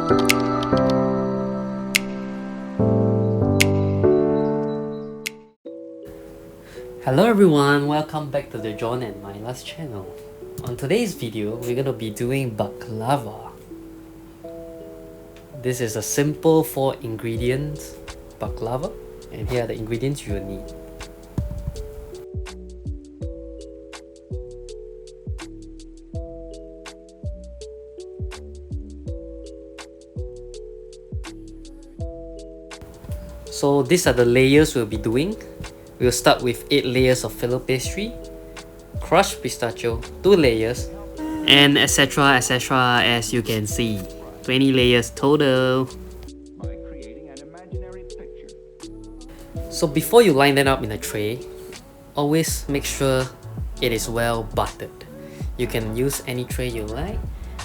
Hello everyone, welcome back to the Jon and Maila's channel. On today's video, we're gonna be doing baklava. This is a simple 4 ingredients baklava, and here are the ingredients you will need. So these are the layers we'll be doing. We'll start with 8 layers of filo pastry, crushed pistachio, 2 layers, and etc as you can see. 20 layers total. So before you line them up in a tray, always make sure it is well buttered. You can use any tray you like.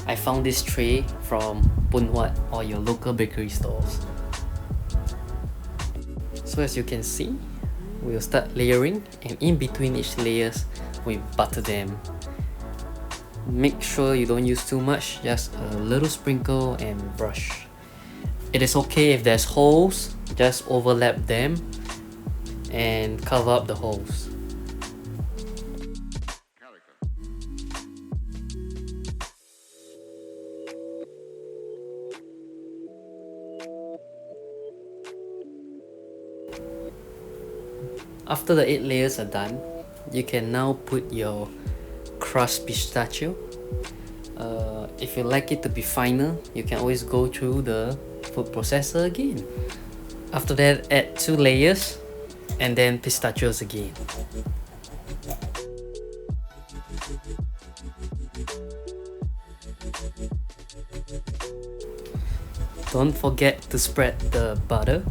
I found this tray from Bunhuat or your local bakery stores. So as you can see, we'll start layering, and in between each layers we butter them. Make sure you don't use too much, just a little sprinkle and brush. It is okay if there's holes, just overlap them and cover up the holes. After the 8 layers are done, you can now put your crushed pistachio. If you like it to be finer, you can always go through the food processor again. After that, add 2 layers and then pistachios again. Don't forget to spread the butter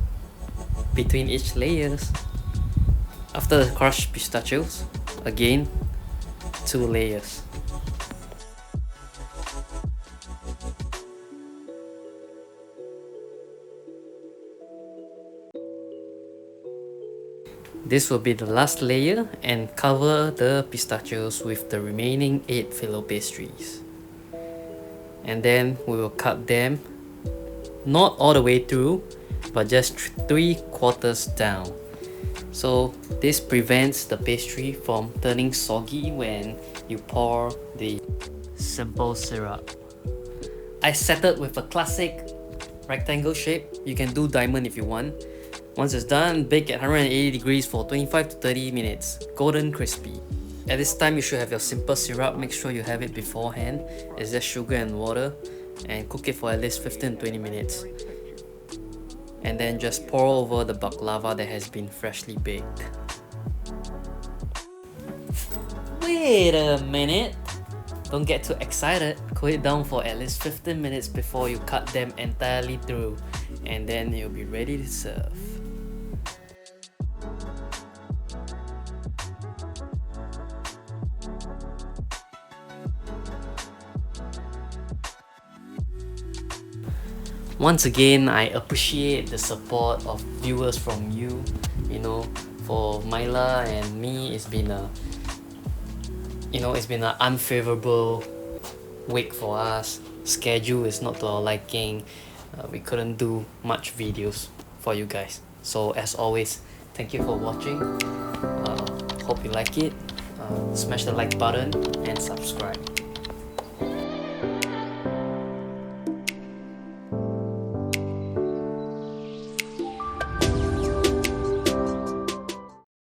between each layers. After the crushed pistachios, again 2 layers. This will be the last layer, and cover the pistachios with the remaining 8 filo pastries. And then we will cut them, not all the way through, but just 3/4 down. So this prevents the pastry from turning soggy when you pour the simple syrup. I settled with a classic rectangle shape. You can do diamond if you want. Once it's done, bake at 180 degrees for 25 to 30 minutes, golden crispy. At this time, you should have your simple syrup. Make sure you have it beforehand. It's just sugar and water, and cook it for at least 15 to 20 minutes. And then just pour over the baklava that has been freshly baked. Wait a minute! Don't get too excited. Cool it down for at least 15 minutes before you cut them entirely through, and then you'll be ready to serve. Once again, I appreciate the support of viewers from you. For Maila and me, it's been an unfavorable week for us. Schedule is not to our liking. We couldn't do much videos for you guys. So as always, thank you for watching. Hope you like it. Smash the like button and subscribe.